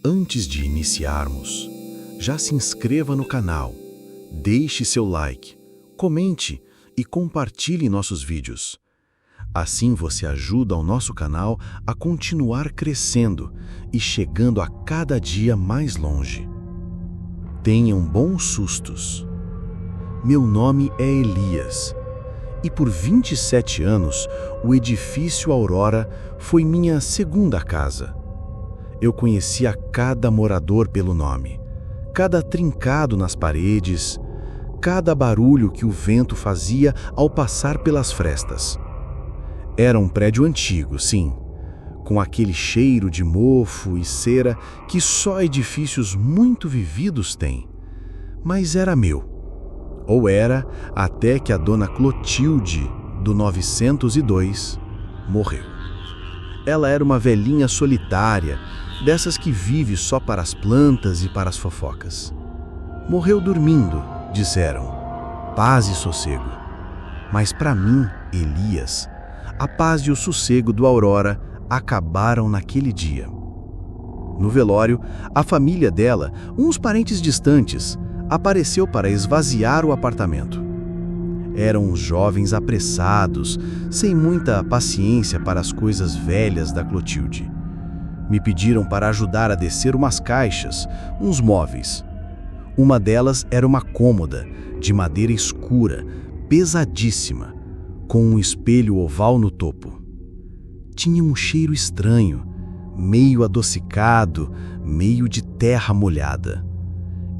Antes de iniciarmos, já se inscreva no canal, deixe seu like, comente e compartilhe nossos vídeos. Assim você ajuda o nosso canal a continuar crescendo e chegando a cada dia mais longe. Tenham bons sustos. Meu nome é Elias e por 27 anos o edifício Aurora foi minha segunda casa. Eu conhecia cada morador pelo nome, cada trincado nas paredes, cada barulho que o vento fazia ao passar pelas frestas. Era um prédio antigo, sim, com aquele cheiro de mofo e cera que só edifícios muito vividos têm. Mas era meu. Ou era até que a dona Clotilde, do 902, morreu. Ela era uma velhinha solitária, dessas que vive só para as plantas e para as fofocas. Morreu dormindo, disseram. Paz e sossego. Mas para mim, Elias, a paz e o sossego do Aurora acabaram naquele dia. No velório, a família dela, uns parentes distantes, apareceu para esvaziar o apartamento. Eram uns jovens apressados, sem muita paciência para as coisas velhas da Clotilde. Me pediram para ajudar a descer umas caixas, uns móveis. Uma delas era uma cômoda, de madeira escura, pesadíssima, com um espelho oval no topo. Tinha um cheiro estranho, meio adocicado, meio de terra molhada.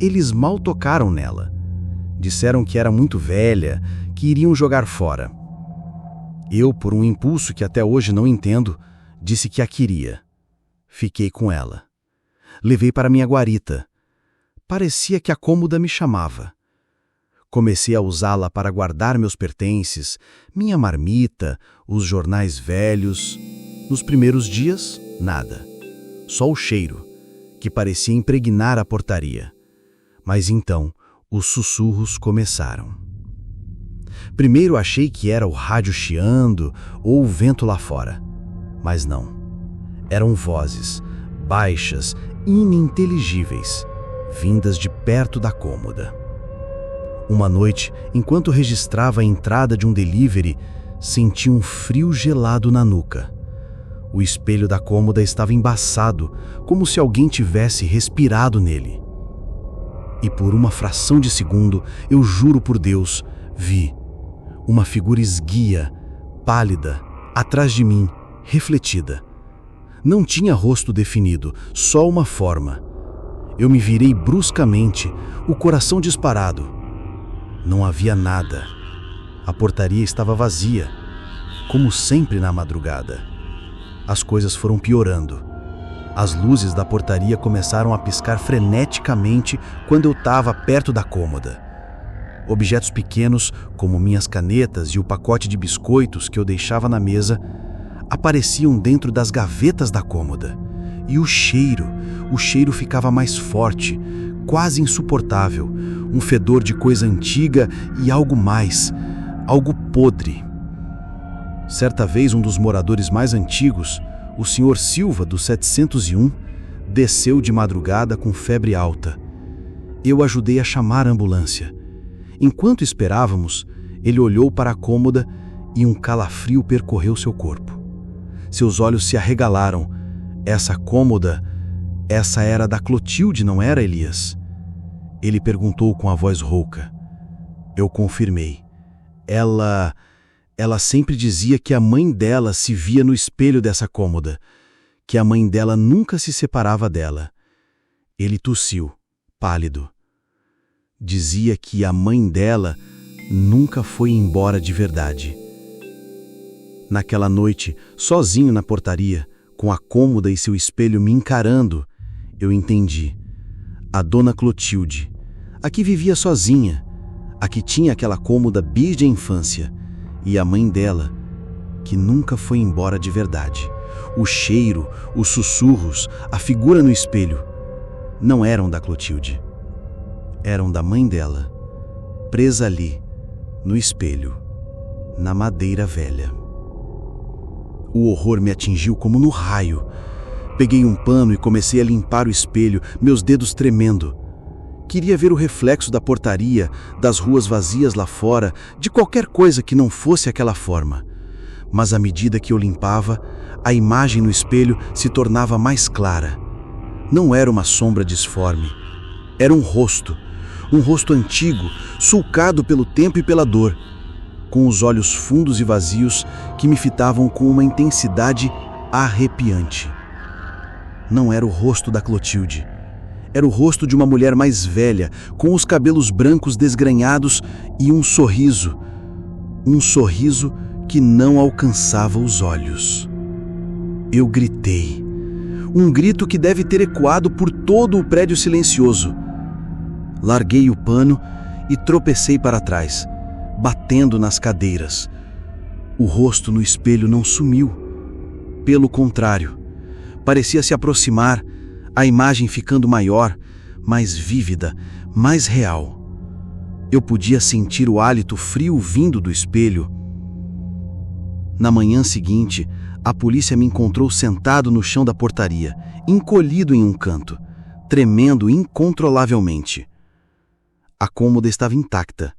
Eles mal tocaram nela. Disseram que era muito velha, que iriam jogar fora. Eu, por um impulso que até hoje não entendo, disse que a queria. Fiquei com ela. Levei para minha guarita. Parecia que a cômoda me chamava. Comecei a usá-la para guardar meus pertences, minha marmita, os jornais velhos. Nos primeiros dias, nada. Só o cheiro, que parecia impregnar a portaria. Mas então, os sussurros começaram. Primeiro achei que era o rádio chiando ou o vento lá fora. Mas não. Eram vozes, baixas, ininteligíveis, vindas de perto da cômoda. Uma noite, enquanto registrava a entrada de um delivery, senti um frio gelado na nuca. O espelho da cômoda estava embaçado, como se alguém tivesse respirado nele. E por uma fração de segundo, eu juro por Deus, vi uma figura esguia, pálida, atrás de mim, refletida. Não tinha rosto definido, só uma forma. Eu me virei bruscamente, o coração disparado. Não havia nada. A portaria estava vazia, como sempre na madrugada. As coisas foram piorando. As luzes da portaria começaram a piscar freneticamente quando eu estava perto da cômoda. Objetos pequenos, como minhas canetas e o pacote de biscoitos que eu deixava na mesa, apareciam dentro das gavetas da cômoda. E o cheiro ficava mais forte, quase insuportável, um fedor de coisa antiga e algo mais, algo podre. Certa vez um dos moradores mais antigos, o Sr. Silva, do 701, desceu de madrugada com febre alta. Eu ajudei a chamar a ambulância. Enquanto esperávamos, ele olhou para a cômoda e um calafrio percorreu seu corpo. Seus olhos se arregalaram. Essa cômoda, essa era da Clotilde, não era, Elias? Ele perguntou com a voz rouca. Eu confirmei. Ela sempre dizia que a mãe dela se via no espelho dessa cômoda, que a mãe dela nunca se separava dela. Ele tossiu, pálido. Dizia que a mãe dela nunca foi embora de verdade. Naquela noite, sozinho na portaria, com a cômoda e seu espelho me encarando, eu entendi. A dona Clotilde, a que vivia sozinha, a que tinha aquela cômoda desde a infância, e a mãe dela, que nunca foi embora de verdade. O cheiro, os sussurros, a figura no espelho, não eram da Clotilde. Eram da mãe dela, presa ali, no espelho, na madeira velha. O horror me atingiu como no raio. Peguei um pano e comecei a limpar o espelho, meus dedos tremendo. Queria ver o reflexo da portaria, das ruas vazias lá fora, de qualquer coisa que não fosse aquela forma. Mas à medida que eu limpava, a imagem no espelho se tornava mais clara. Não era uma sombra disforme. Era um rosto antigo, sulcado pelo tempo e pela dor, com os olhos fundos e vazios que me fitavam com uma intensidade arrepiante. Não era o rosto da Clotilde. Era o rosto de uma mulher mais velha, com os cabelos brancos desgrenhados e um sorriso que não alcançava os olhos. Eu gritei. Um grito que deve ter ecoado por todo o prédio silencioso. Larguei o pano e tropecei para trás, batendo nas cadeiras. O rosto no espelho não sumiu. Pelo contrário, parecia se aproximar, a imagem ficando maior, mais vívida, mais real. Eu podia sentir o hálito frio vindo do espelho. Na manhã seguinte, a polícia me encontrou sentado no chão da portaria, encolhido em um canto, tremendo incontrolavelmente. A cômoda estava intacta,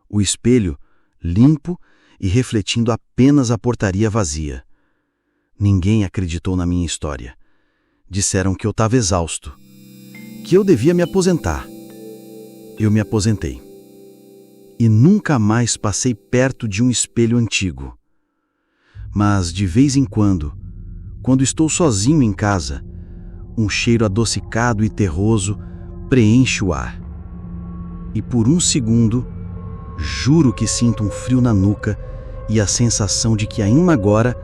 o espelho limpo e refletindo apenas a portaria vazia. Ninguém acreditou na minha história. Disseram que eu estava exausto, que eu devia me aposentar. Eu me aposentei. E nunca mais passei perto de um espelho antigo. Mas, de vez em quando estou sozinho em casa, um cheiro adocicado e terroso preenche o ar. E por um segundo, juro que sinto um frio na nuca e a sensação de que ainda agora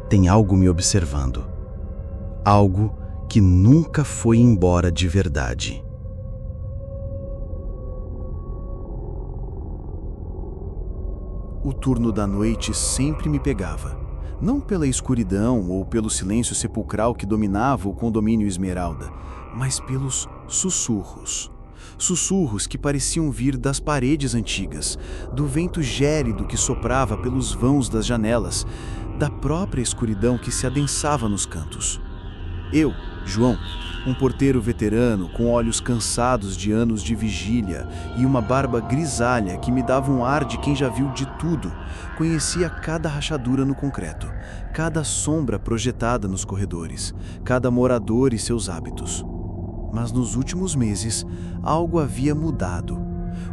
tem algo me observando. Algo que nunca foi embora de verdade. O turno da noite sempre me pegava. Não pela escuridão ou pelo silêncio sepulcral que dominava o condomínio Esmeralda, mas pelos sussurros. Sussurros que pareciam vir das paredes antigas, do vento gélido que soprava pelos vãos das janelas, da própria escuridão que se adensava nos cantos. Eu, João, um porteiro veterano com olhos cansados de anos de vigília e uma barba grisalha que me dava um ar de quem já viu de tudo, conhecia cada rachadura no concreto, cada sombra projetada nos corredores, cada morador e seus hábitos. Mas nos últimos meses, algo havia mudado.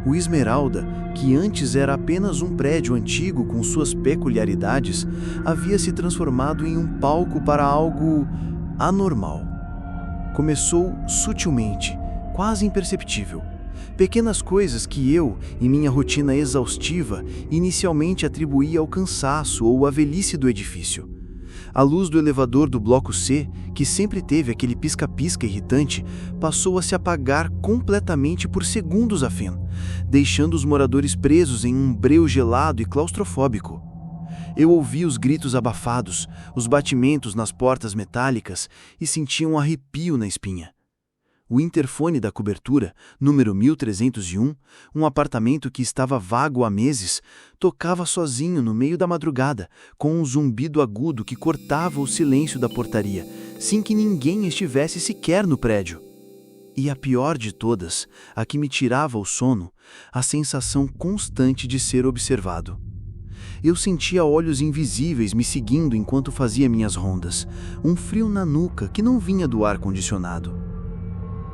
O Esmeralda, que antes era apenas um prédio antigo com suas peculiaridades, havia se transformado em um palco para algo anormal. Começou sutilmente, quase imperceptível. Pequenas coisas que eu, em minha rotina exaustiva, inicialmente atribuía ao cansaço ou à velhice do edifício. A luz do elevador do bloco C, que sempre teve aquele pisca-pisca irritante, passou a se apagar completamente por segundos a fim, deixando os moradores presos em um breu gelado e claustrofóbico. Eu ouvi os gritos abafados, os batimentos nas portas metálicas e senti um arrepio na espinha. O interfone da cobertura, número 1301, um apartamento que estava vago há meses, tocava sozinho no meio da madrugada, com um zumbido agudo que cortava o silêncio da portaria, sem que ninguém estivesse sequer no prédio. E a pior de todas, a que me tirava o sono, a sensação constante de ser observado. Eu sentia olhos invisíveis me seguindo enquanto fazia minhas rondas, um frio na nuca que não vinha do ar-condicionado.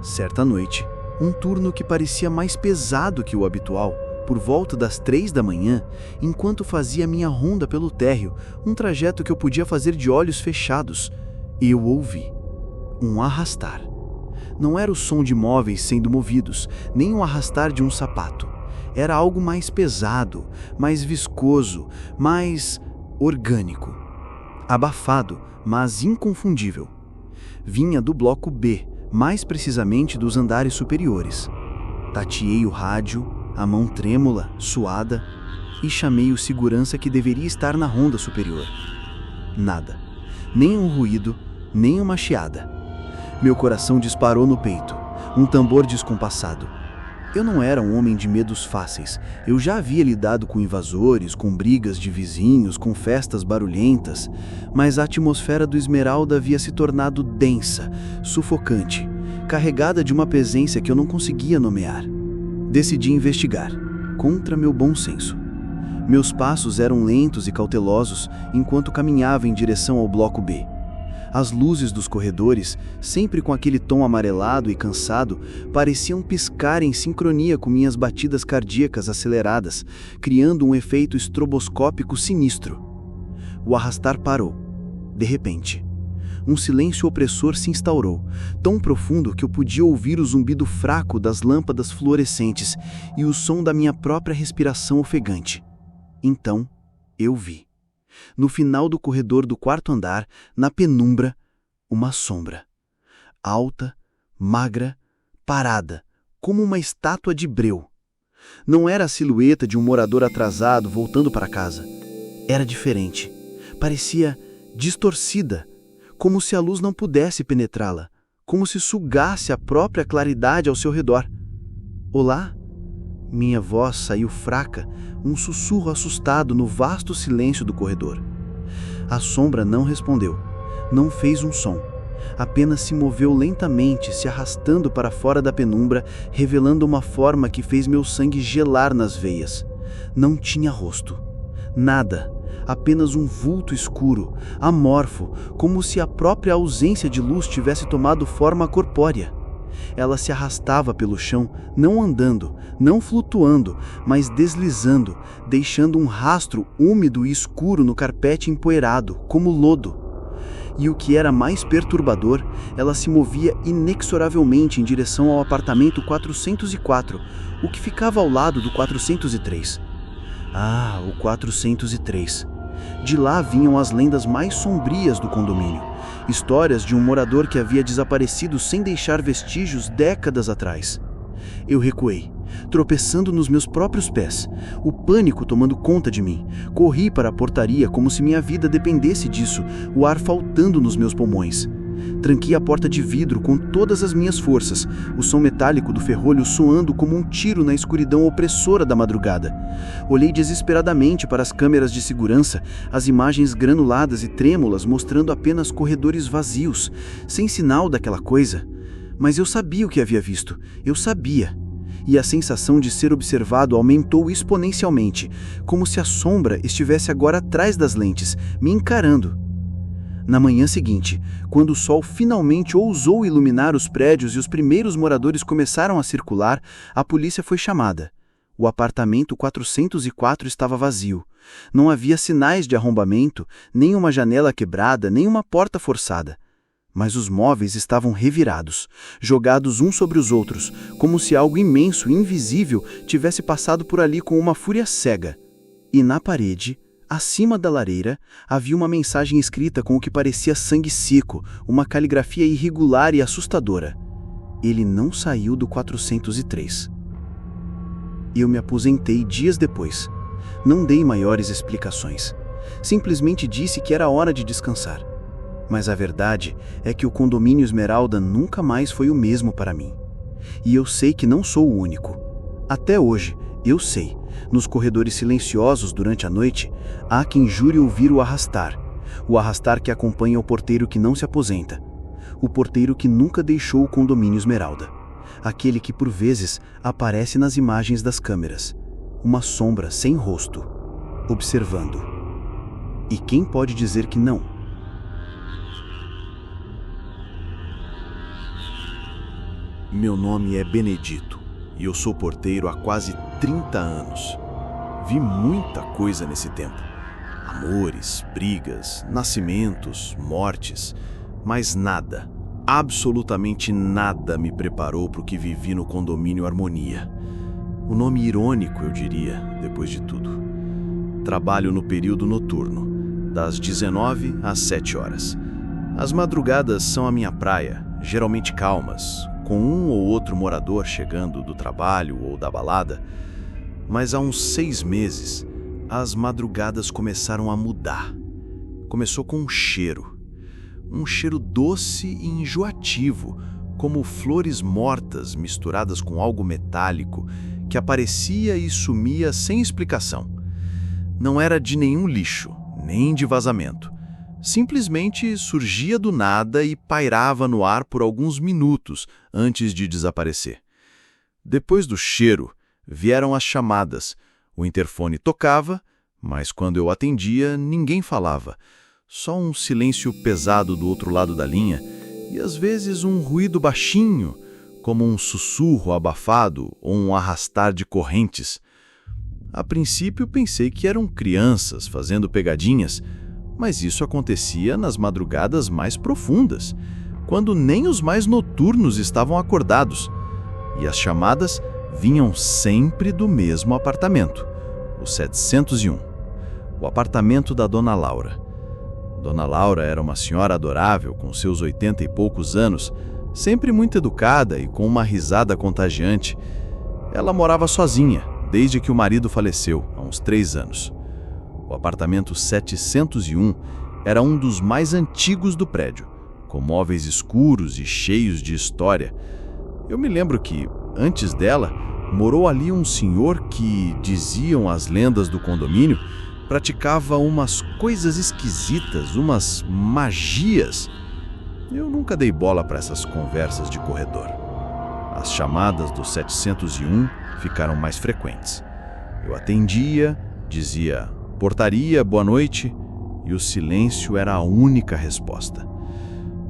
Certa noite, um turno que parecia mais pesado que o habitual, por volta das 3 da manhã, enquanto fazia minha ronda pelo térreo, um trajeto que eu podia fazer de olhos fechados, eu ouvi um arrastar. Não era o som de móveis sendo movidos, nem o arrastar de um sapato. Era algo mais pesado, mais viscoso, mais orgânico. Abafado, mas inconfundível. Vinha do bloco B, mais precisamente dos andares superiores. Tateei o rádio, a mão trêmula, suada, e chamei o segurança que deveria estar na ronda superior. Nada. Nem um ruído, nem uma chiada. Meu coração disparou no peito, um tambor descompassado. Eu não era um homem de medos fáceis. Eu já havia lidado com invasores, com brigas de vizinhos, com festas barulhentas, mas a atmosfera do Esmeralda havia se tornado densa, sufocante, carregada de uma presença que eu não conseguia nomear. Decidi investigar, contra meu bom senso. Meus passos eram lentos e cautelosos enquanto caminhava em direção ao bloco B. As luzes dos corredores, sempre com aquele tom amarelado e cansado, pareciam piscar em sincronia com minhas batidas cardíacas aceleradas, criando um efeito estroboscópico sinistro. O arrastar parou. De repente, um silêncio opressor se instaurou, tão profundo que eu podia ouvir o zumbido fraco das lâmpadas fluorescentes e o som da minha própria respiração ofegante. Então, eu vi. No final do corredor do quarto andar, na penumbra, uma sombra. Alta, magra, parada, como uma estátua de breu. Não era a silhueta de um morador atrasado voltando para casa. Era diferente. Parecia distorcida, como se a luz não pudesse penetrá-la, como se sugasse a própria claridade ao seu redor. Olá? Minha voz saiu fraca, um sussurro assustado no vasto silêncio do corredor. A sombra não respondeu, não fez um som. Apenas se moveu lentamente, se arrastando para fora da penumbra, revelando uma forma que fez meu sangue gelar nas veias. Não tinha rosto. Nada. Apenas um vulto escuro, amorfo, como se a própria ausência de luz tivesse tomado forma corpórea. Ela se arrastava pelo chão, não andando, não flutuando, mas deslizando, deixando um rastro úmido e escuro no carpete empoeirado, como lodo. E o que era mais perturbador, ela se movia inexoravelmente em direção ao apartamento 404, o que ficava ao lado do 403. Ah, o 403. De lá vinham as lendas mais sombrias do condomínio. Histórias de um morador que havia desaparecido sem deixar vestígios décadas atrás. Eu recuei, tropeçando nos meus próprios pés, o pânico tomando conta de mim. Corri para a portaria como se minha vida dependesse disso, o ar faltando nos meus pulmões. Tranquei a porta de vidro com todas as minhas forças, o som metálico do ferrolho soando como um tiro na escuridão opressora da madrugada. Olhei desesperadamente para as câmeras de segurança, as imagens granuladas e trêmulas mostrando apenas corredores vazios, sem sinal daquela coisa. Mas eu sabia o que havia visto, eu sabia. E a sensação de ser observado aumentou exponencialmente, como se a sombra estivesse agora atrás das lentes, me encarando. Na manhã seguinte, quando o sol finalmente ousou iluminar os prédios e os primeiros moradores começaram a circular, a polícia foi chamada. O apartamento 404 estava vazio. Não havia sinais de arrombamento, nem uma janela quebrada, nem uma porta forçada. Mas os móveis estavam revirados, jogados uns sobre os outros, como se algo imenso e invisível tivesse passado por ali com uma fúria cega. E na parede, acima da lareira, havia uma mensagem escrita com o que parecia sangue seco, uma caligrafia irregular e assustadora. Ele não saiu do 403. Eu me aposentei dias depois. Não dei maiores explicações. Simplesmente disse que era hora de descansar. Mas a verdade é que o condomínio Esmeralda nunca mais foi o mesmo para mim. E eu sei que não sou o único. Até hoje, eu sei, nos corredores silenciosos durante a noite, há quem jure ouvir o arrastar que acompanha o porteiro que não se aposenta, o porteiro que nunca deixou o condomínio Esmeralda, aquele que por vezes aparece nas imagens das câmeras, uma sombra sem rosto, observando. E quem pode dizer que não? Meu nome é Benedito e eu sou porteiro há quase 30 anos. Vi muita coisa nesse tempo. Amores, brigas, nascimentos, mortes, mas nada, absolutamente nada me preparou para o que vivi no condomínio Harmonia. O nome irônico, eu diria, depois de tudo. Trabalho no período noturno, das 19 às 7 horas. As madrugadas são a minha praia, geralmente calmas, com um ou outro morador chegando do trabalho ou da balada. Mas há uns 6 meses, as madrugadas começaram a mudar. Começou com um cheiro doce e enjoativo, como flores mortas misturadas com algo metálico que aparecia e sumia sem explicação. Não era de nenhum lixo, nem de vazamento. Simplesmente surgia do nada e pairava no ar por alguns minutos antes de desaparecer. Depois do cheiro, vieram as chamadas. O interfone tocava, mas quando eu atendia, ninguém falava. Só um silêncio pesado do outro lado da linha e às vezes um ruído baixinho, como um sussurro abafado ou um arrastar de correntes. A princípio pensei que eram crianças fazendo pegadinhas, mas isso acontecia nas madrugadas mais profundas, quando nem os mais noturnos estavam acordados. E as chamadas vinham sempre do mesmo apartamento, o 701, o apartamento da Dona Laura. Dona Laura era uma senhora adorável, com seus 80 e poucos anos, sempre muito educada e com uma risada contagiante. Ela morava sozinha, desde que o marido faleceu, há uns 3 anos. O apartamento 701 era um dos mais antigos do prédio, com móveis escuros e cheios de história. Eu me lembro que, antes dela, morou ali um senhor que, diziam as lendas do condomínio, praticava umas coisas esquisitas, umas magias. Eu nunca dei bola para essas conversas de corredor. As chamadas do 701 ficaram mais frequentes. Eu atendia, dizia portaria, boa noite, e o silêncio era a única resposta.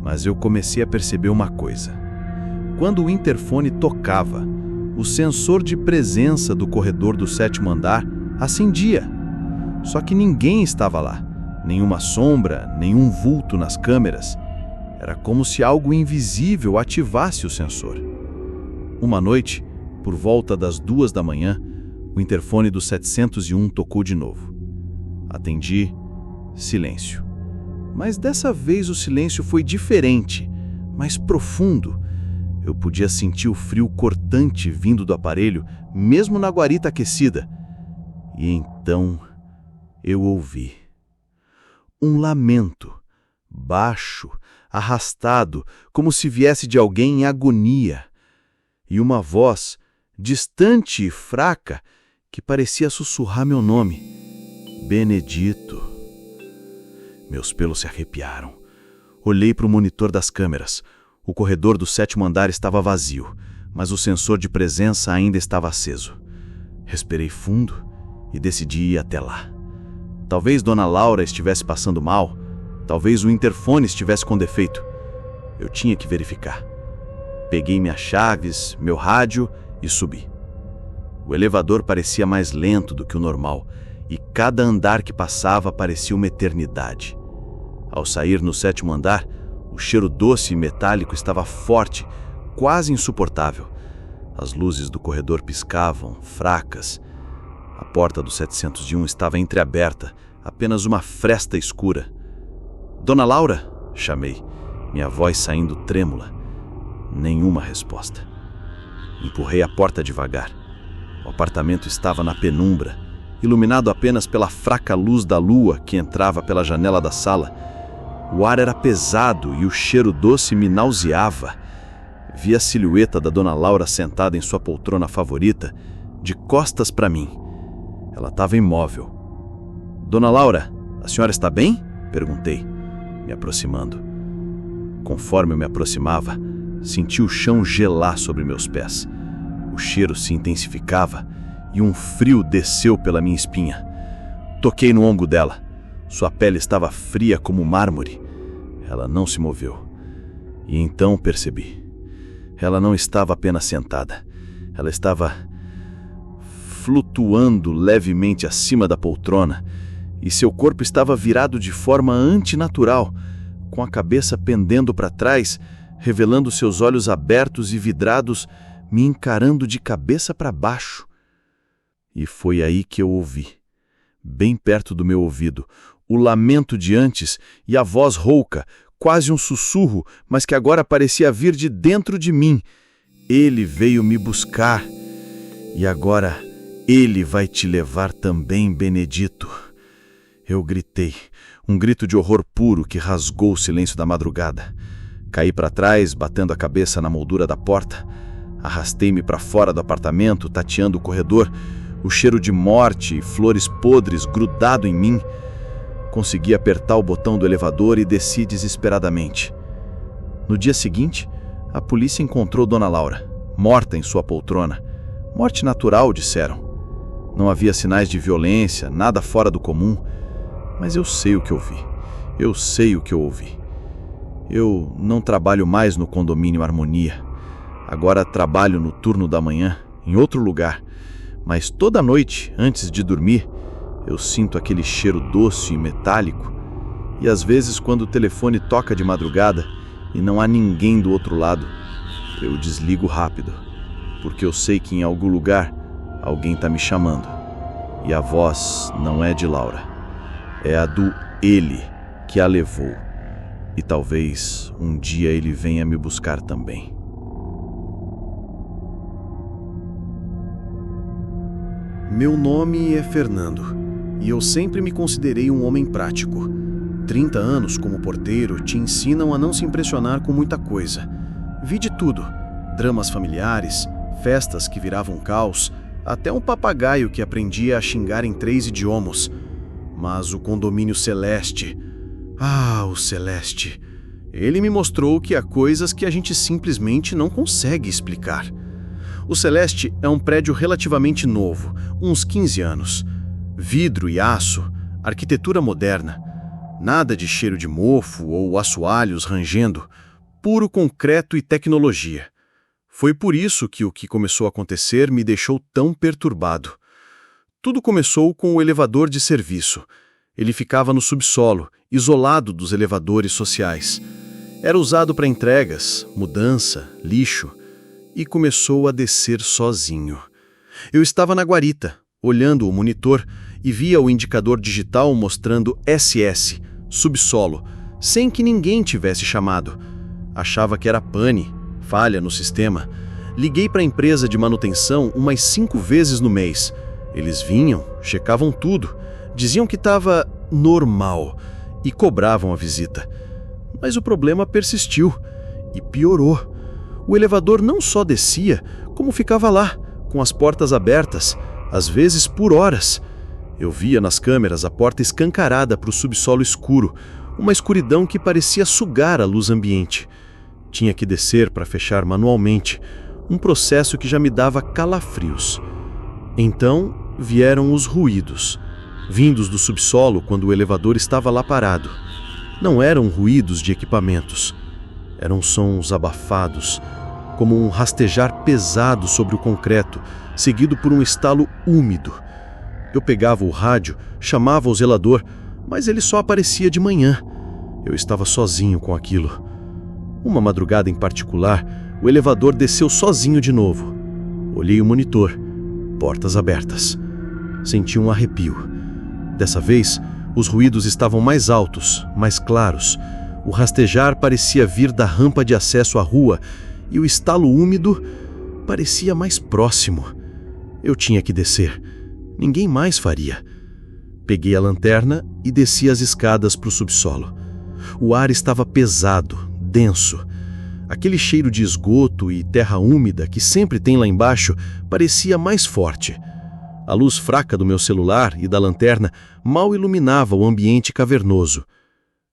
Mas eu comecei a perceber uma coisa. Quando o interfone tocava, o sensor de presença do corredor do 7º andar acendia. Só que ninguém estava lá, nenhuma sombra, nenhum vulto nas câmeras. Era como se algo invisível ativasse o sensor. Uma noite, por volta das 2 da manhã, o interfone do 701 tocou de novo. Atendi, silêncio. Mas dessa vez o silêncio foi diferente, mais profundo. Eu podia sentir o frio cortante vindo do aparelho, mesmo na guarita aquecida. E então eu ouvi um lamento, baixo, arrastado, como se viesse de alguém em agonia, e uma voz, distante e fraca, que parecia sussurrar meu nome: Benedito. Meus pelos se arrepiaram. Olhei para o monitor das câmeras. O corredor do 7º andar estava vazio, mas o sensor de presença ainda estava aceso. Respirei fundo e decidi ir até lá. Talvez Dona Laura estivesse passando mal, talvez o interfone estivesse com defeito. Eu tinha que verificar. Peguei minhas chaves, meu rádio e subi. O elevador parecia mais lento do que o normal, e cada andar que passava parecia uma eternidade. Ao sair no 7º andar, o cheiro doce e metálico estava forte, quase insuportável. As luzes do corredor piscavam, fracas. A porta do 701 estava entreaberta, apenas uma fresta escura. Dona Laura? Chamei, minha voz saindo trêmula. Nenhuma resposta. Empurrei a porta devagar. O apartamento estava na penumbra, iluminado apenas pela fraca luz da lua que entrava pela janela da sala. O ar era pesado e o cheiro doce me nauseava. Vi a silhueta da Dona Laura sentada em sua poltrona favorita, de costas para mim. Ela estava imóvel. Dona Laura, a senhora está bem? Perguntei, me aproximando. Conforme eu me aproximava, senti o chão gelar sobre meus pés. O cheiro se intensificava e um frio desceu pela minha espinha. Toquei no ombro dela. Sua pele estava fria como mármore. Ela não se moveu. E então percebi. Ela não estava apenas sentada. Ela estava flutuando levemente acima da poltrona, e seu corpo estava virado de forma antinatural, com a cabeça pendendo para trás, revelando seus olhos abertos e vidrados, me encarando de cabeça para baixo. E foi aí que eu ouvi, bem perto do meu ouvido, o lamento de antes e a voz rouca, quase um sussurro, mas que agora parecia vir de dentro de mim. Ele veio me buscar, e agora ele vai te levar também, Benedito. Eu gritei, um grito de horror puro que rasgou o silêncio da madrugada. Caí para trás, batendo a cabeça na moldura da porta. Arrastei-me para fora do apartamento, tateando o corredor, o cheiro de morte e flores podres grudado em mim. Consegui apertar o botão do elevador e desci desesperadamente. No dia seguinte, a polícia encontrou Dona Laura, morta em sua poltrona. Morte natural, disseram. Não havia sinais de violência, nada fora do comum. Mas eu sei o que eu vi. Eu sei o que eu ouvi. Eu não trabalho mais no condomínio Harmonia. Agora trabalho no turno da manhã, em outro lugar. Mas toda noite, antes de dormir, eu sinto aquele cheiro doce e metálico. E às vezes, quando o telefone toca de madrugada e não há ninguém do outro lado, eu desligo rápido, porque eu sei que em algum lugar alguém está me chamando. E a voz não é de Laura. É a do ele que a levou. E talvez um dia ele venha me buscar também. Meu nome é Fernando, e eu sempre me considerei um homem prático. 30 anos como porteiro te ensinam a não se impressionar com muita coisa. Vi de tudo: dramas familiares, festas que viravam caos, até um papagaio que aprendia a xingar em 3 idiomas. Mas o condomínio Celeste... o Celeste... Ele me mostrou que há coisas que a gente simplesmente não consegue explicar. O Celeste é um prédio relativamente novo, uns 15 anos. Vidro e aço, arquitetura moderna. Nada de cheiro de mofo ou assoalhos rangendo. Puro concreto e tecnologia. Foi por isso que o que começou a acontecer me deixou tão perturbado. Tudo começou com o elevador de serviço. Ele ficava no subsolo, isolado dos elevadores sociais. Era usado para entregas, mudança, lixo, e começou a descer sozinho. Eu estava na guarita, olhando o monitor, e via o indicador digital mostrando SS, subsolo, sem que ninguém tivesse chamado. Achava que era pane, falha no sistema. Liguei para a empresa de manutenção umas 5 vezes no mês. Eles vinham, checavam tudo, diziam que estava normal e cobravam a visita. Mas o problema persistiu e piorou. O elevador não só descia, como ficava lá, com as portas abertas, às vezes por horas. Eu via nas câmeras a porta escancarada para o subsolo escuro, uma escuridão que parecia sugar a luz ambiente. Tinha que descer para fechar manualmente, um processo que já me dava calafrios. Então vieram os ruídos, vindos do subsolo quando o elevador estava lá parado. Não eram ruídos de equipamentos. Eram sons abafados, como um rastejar pesado sobre o concreto, seguido por um estalo úmido. Eu pegava o rádio, chamava o zelador, mas ele só aparecia de manhã. Eu estava sozinho com aquilo. Uma madrugada em particular, o elevador desceu sozinho de novo. Olhei o monitor. Portas abertas. Senti um arrepio. Dessa vez, os ruídos estavam mais altos, mais claros. O rastejar parecia vir da rampa de acesso à rua e o estalo úmido parecia mais próximo. Eu tinha que descer. Ninguém mais faria. Peguei a lanterna e desci as escadas para o subsolo. O ar estava pesado, denso. Aquele cheiro de esgoto e terra úmida que sempre tem lá embaixo parecia mais forte. A luz fraca do meu celular e da lanterna mal iluminava o ambiente cavernoso.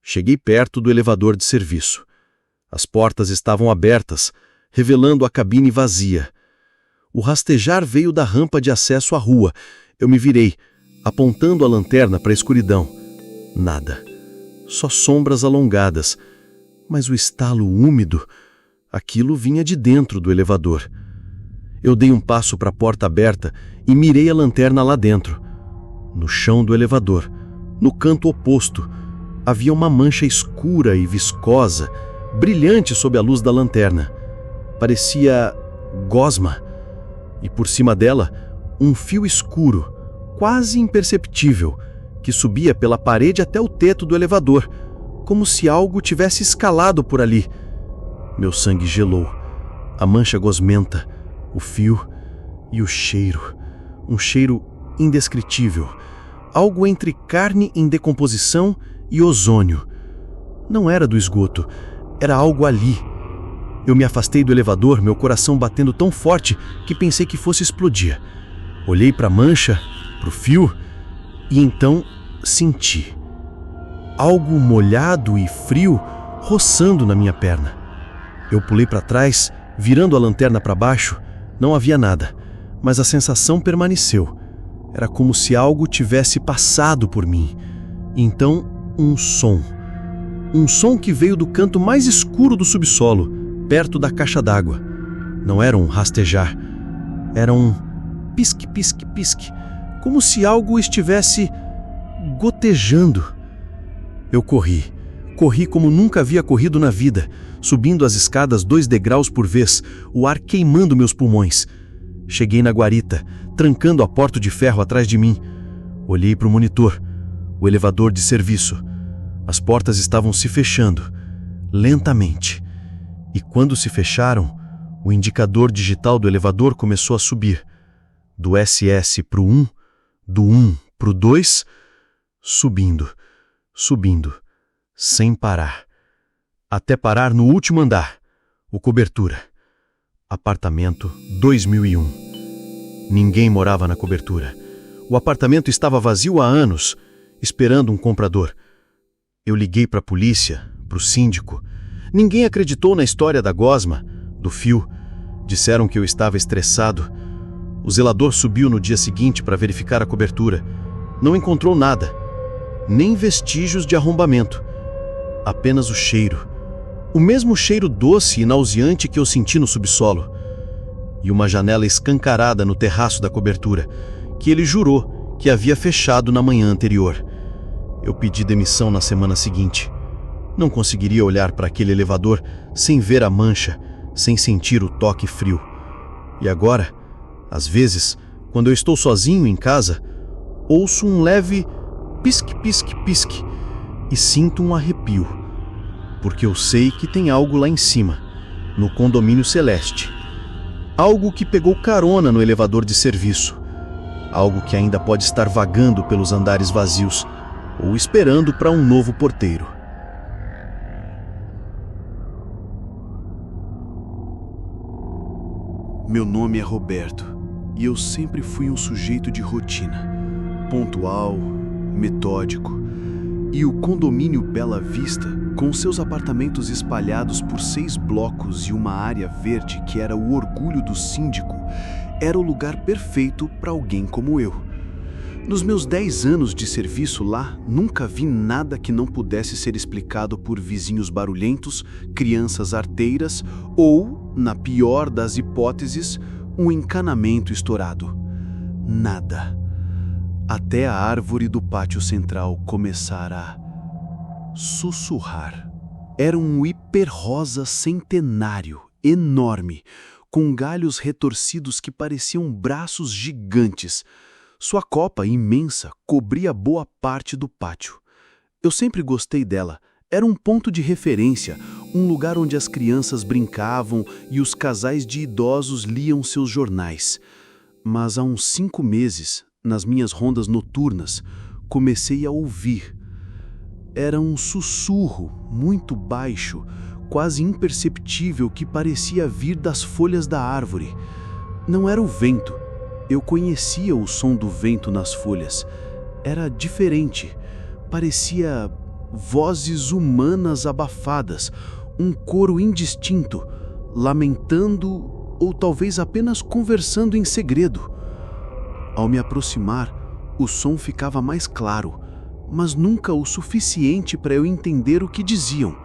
Cheguei perto do elevador de serviço. As portas estavam abertas, revelando a cabine vazia. O rastejar veio da rampa de acesso à rua. Eu me virei, apontando a lanterna para a escuridão. Nada. Só sombras alongadas. Mas o estalo úmido, aquilo vinha de dentro do elevador. Eu dei um passo para a porta aberta e mirei a lanterna lá dentro. No chão do elevador, no canto oposto, havia uma mancha escura e viscosa, brilhante sob a luz da lanterna. Parecia gosma. E por cima dela, um fio escuro, quase imperceptível, que subia pela parede até o teto do elevador, como se algo tivesse escalado por ali. Meu sangue gelou. A mancha gosmenta, o fio e o cheiro. Um cheiro indescritível. Algo entre carne em decomposição e ozônio. Não era do esgoto. Era algo ali. Eu me afastei do elevador, meu coração batendo tão forte que pensei que fosse explodir. Olhei para a mancha, para o fio, e então senti algo molhado e frio roçando na minha perna. Eu pulei para trás, virando a lanterna para baixo. Não havia nada, mas a sensação permaneceu. Era como se algo tivesse passado por mim. E então, um som. Um som que veio do canto mais escuro do subsolo, perto da caixa d'água. Não era um rastejar. Era um pisque, pisque, pisque. Como se algo estivesse gotejando. Eu corri. Corri como nunca havia corrido na vida, subindo as escadas 2 degraus por vez, o ar queimando meus pulmões. Cheguei na guarita, trancando a porta de ferro atrás de mim. Olhei para o monitor, o elevador de serviço. As portas estavam se fechando, lentamente. E quando se fecharam, o indicador digital do elevador começou a subir. Do SS para o 1, do 1 para o 2, subindo, subindo, sem parar. Até parar no último andar, o cobertura. Apartamento 2001. Ninguém morava na cobertura. O apartamento estava vazio há anos, esperando um comprador. Eu liguei para a polícia, para o síndico. Ninguém acreditou na história da gosma, do fio. Disseram que eu estava estressado. O zelador subiu no dia seguinte para verificar a cobertura. Não encontrou nada, nem vestígios de arrombamento. Apenas o cheiro. O mesmo cheiro doce e nauseante que eu senti no subsolo. E uma janela escancarada no terraço da cobertura, que ele jurou que havia fechado na manhã anterior. Eu pedi demissão na semana seguinte. Não conseguiria olhar para aquele elevador sem ver a mancha, sem sentir o toque frio. E agora, às vezes, quando eu estou sozinho em casa, ouço um leve pisque, pisque, pisque e sinto um arrepio, porque eu sei que tem algo lá em cima, no condomínio celeste. Algo que pegou carona no elevador de serviço. Algo que ainda pode estar vagando pelos andares vazios ou esperando para um novo porteiro. Meu nome é Roberto e eu sempre fui um sujeito de rotina, pontual, metódico. E o condomínio Bela Vista, com seus apartamentos espalhados por 6 blocos e uma área verde que era o orgulho do síndico, era o lugar perfeito para alguém como eu. Nos meus 10 anos de serviço lá, nunca vi nada que não pudesse ser explicado por vizinhos barulhentos, crianças arteiras ou, na pior das hipóteses, um encanamento estourado. Nada. Até a árvore do pátio central começar a sussurrar. Era um hiperrosa centenário, enorme, com galhos retorcidos que pareciam braços gigantes. Sua copa imensa cobria boa parte do pátio. Eu sempre gostei dela. Era um ponto de referência, um lugar onde as crianças brincavam e os casais de idosos liam seus jornais. Mas há uns 5 meses, nas minhas rondas noturnas, comecei a ouvir. Era um sussurro muito baixo, quase imperceptível, que parecia vir das folhas da árvore. Não era o vento. Eu conhecia o som do vento nas folhas. Era diferente. Parecia vozes humanas abafadas, um coro indistinto, lamentando ou talvez apenas conversando em segredo. Ao me aproximar, o som ficava mais claro, mas nunca o suficiente para eu entender o que diziam.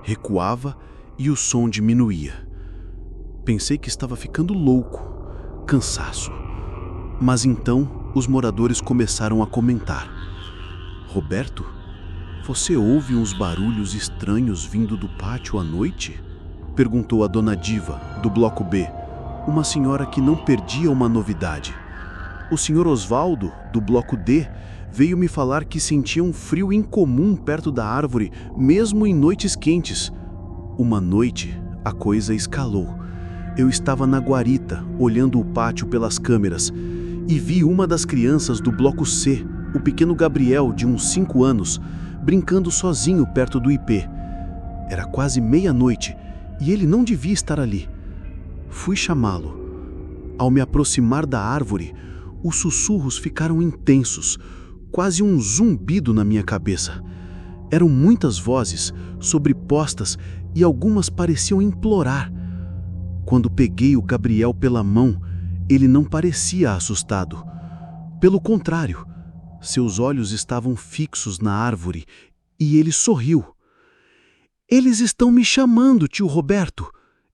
Recuava e o som diminuía. Pensei que estava ficando louco, cansaço. Mas então os moradores começaram a comentar. Roberto, você ouve uns barulhos estranhos vindo do pátio à noite? Perguntou a dona Diva, do bloco B, uma senhora que não perdia uma novidade. O senhor Osvaldo, do bloco D, veio me falar que sentia um frio incomum perto da árvore, mesmo em noites quentes. Uma noite, a coisa escalou. Eu estava na guarita, olhando o pátio pelas câmeras, e vi uma das crianças do bloco C, o pequeno Gabriel, de uns 5 anos, brincando sozinho perto do IP. Era quase meia-noite e ele não devia estar ali. Fui chamá-lo. Ao me aproximar da árvore, os sussurros ficaram intensos, quase um zumbido na minha cabeça. Eram muitas vozes, sobrepostas, e algumas pareciam implorar. Quando peguei o Gabriel pela mão, ele não parecia assustado. Pelo contrário, seus olhos estavam fixos na árvore e ele sorriu. "Eles estão me chamando, tio Roberto",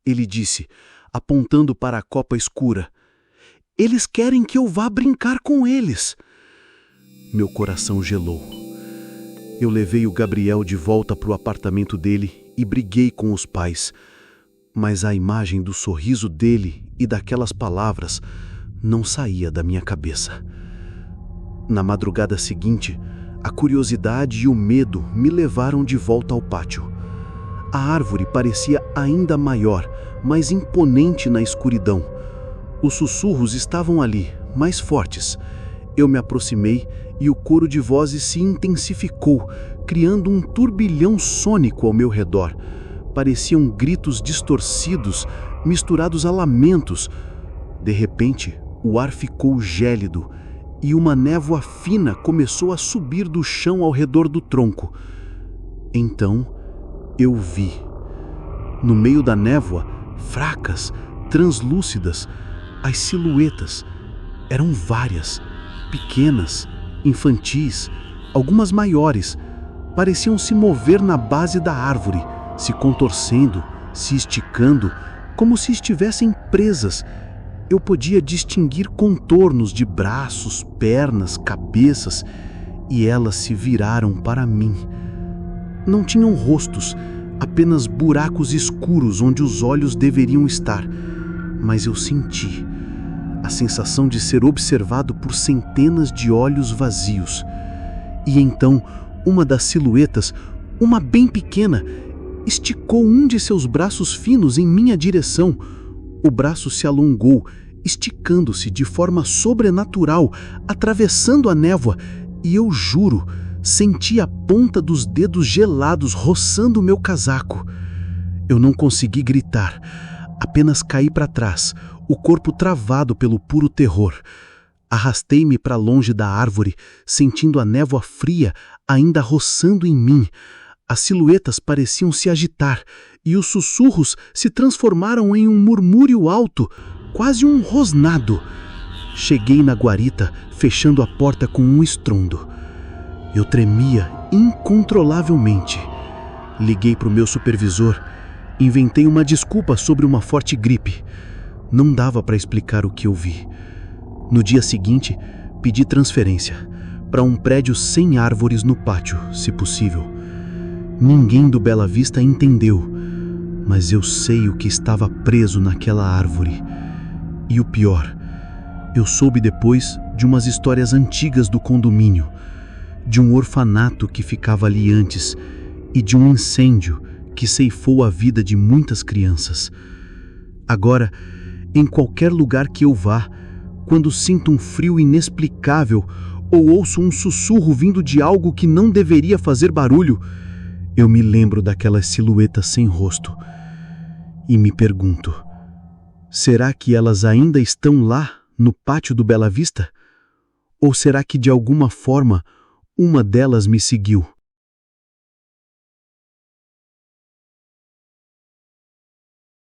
ele disse, apontando para a copa escura. "Eles querem que eu vá brincar com eles." Meu coração gelou. Eu levei o Gabriel de volta para o apartamento dele e briguei com os pais. Mas a imagem do sorriso dele e daquelas palavras não saía da minha cabeça. Na madrugada seguinte, a curiosidade e o medo me levaram de volta ao pátio. A árvore parecia ainda maior, mais imponente na escuridão. Os sussurros estavam ali, mais fortes. Eu me aproximei e o coro de vozes se intensificou, criando um turbilhão sônico ao meu redor. Pareciam gritos distorcidos, misturados a lamentos. De repente, o ar ficou gélido e uma névoa fina começou a subir do chão ao redor do tronco. Então, eu vi. No meio da névoa, fracas, translúcidas, as silhuetas. Eram várias, pequenas, infantis, algumas maiores. Pareciam se mover na base da árvore, se contorcendo, se esticando, como se estivessem presas. Eu podia distinguir contornos de braços, pernas, cabeças, e elas se viraram para mim. Não tinham rostos, apenas buracos escuros onde os olhos deveriam estar. Mas eu senti a sensação de ser observado por centenas de olhos vazios. E então, uma das silhuetas, uma bem pequena, esticou um de seus braços finos em minha direção. O braço se alongou, esticando-se de forma sobrenatural, atravessando a névoa, e eu juro, senti a ponta dos dedos gelados roçando o meu casaco. Eu não consegui gritar, apenas caí para trás, o corpo travado pelo puro terror. Arrastei-me para longe da árvore, sentindo a névoa fria ainda roçando em mim. As silhuetas pareciam se agitar e os sussurros se transformaram em um murmúrio alto, quase um rosnado. Cheguei na guarita, fechando a porta com um estrondo. Eu tremia incontrolavelmente. Liguei para o meu supervisor, inventei uma desculpa sobre uma forte gripe. Não dava para explicar o que eu vi. No dia seguinte, pedi transferência para um prédio sem árvores no pátio, se possível. Ninguém do Bela Vista entendeu, mas eu sei o que estava preso naquela árvore. E o pior, eu soube depois de umas histórias antigas do condomínio, de um orfanato que ficava ali antes e de um incêndio que ceifou a vida de muitas crianças. Agora, em qualquer lugar que eu vá, quando sinto um frio inexplicável ou ouço um sussurro vindo de algo que não deveria fazer barulho, eu me lembro daquelas silhuetas sem rosto e me pergunto: será que elas ainda estão lá no pátio do Bela Vista? Ou será que de alguma forma uma delas me seguiu?